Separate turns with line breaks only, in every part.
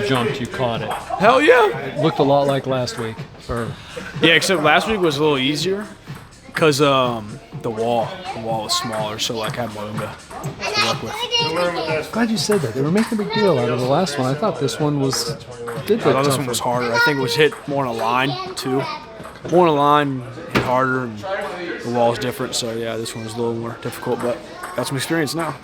jumped, you caught it.
Hell yeah.
It looked a lot like last week.
Yeah, except last week was a little easier because the wall was smaller, so like I had more room to work with.
Glad you said that. They were making a big deal out of the last one. I thought this one was.
I thought this one was harder. I think it was hit more on a line too. More on a line, hit harder, and the wall's different. So yeah, this one was a little more difficult, but got some experience now.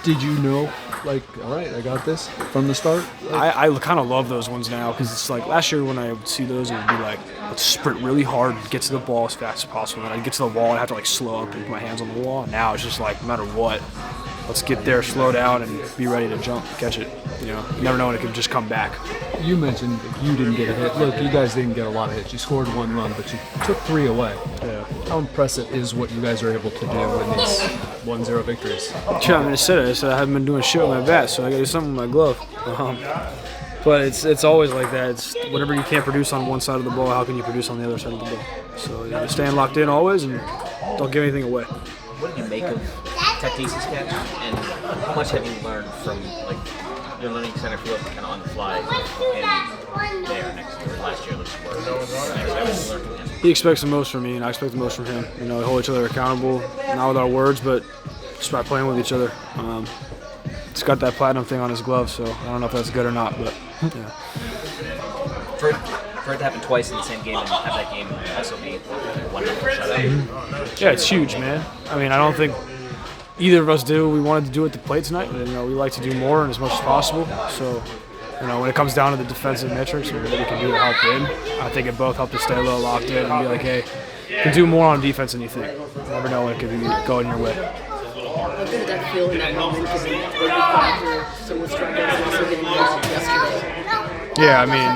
Did you know, like, all right, I got this from the start?
I kind of love those ones now because it's like last year when I would see those, it would be like, let's sprint really hard and get to the ball as fast as possible. And I'd get to the wall and I'd have to like slow up and put my hands on the wall. And now it's just like, no matter what, let's get there, slow down, and be ready to jump, catch it. You know, you never know when it can just come back.
You mentioned that you didn't get a hit. Look, you guys didn't get a lot of hits. You scored one run, but you took 3 away.
Yeah.
How impressive is what you guys are able to do in these 1-0 victories?
Yeah, I said I haven't been doing shit with my bat, so I got to do something with my glove. But it's always like that. It's whatever you can't produce on one side of the ball, how can you produce on the other side of the ball? So you know, staying locked in always and don't give anything away.
What did you make of Tatis's catch, and how much have you learned from like your learning center field kind of on the fly and there next year, last year,
He expects the most from me, and I expect the most from him. You know, we hold each other accountable, not with our words, but just by playing with each other. He's got that platinum thing on his glove, so I don't know if that's good or not, but yeah.
For it to happen twice in the same game and have that game also be 1-0 shutout.
Yeah, it's huge, man. I mean, I don't think either of us did what we wanted to do at the plate tonight. You know, we like to do more and as much as possible. So, you know, when it comes down to the defensive metrics and what we can do to help win, I think it both helped us stay a little locked in and be like, hey, you can do more on defense than you think. You never know when it could be going your way.
How did that feel in that moment, given that you've gone through so much struggles and also getting yesterday?
Yeah, I mean,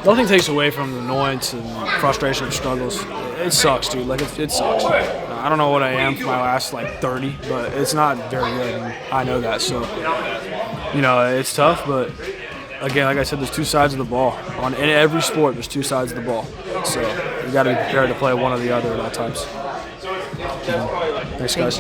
nothing takes away from the annoyance and frustration of struggles. It sucks, dude. Like, it sucks. I don't know what I am for my last, 30, but it's not very good, and I know that. So, you know, it's tough, but, again, like I said, there's two sides of the ball. In every sport, there's two sides of the ball. So you got to be prepared to play one or the other at all times. Thanks, guys.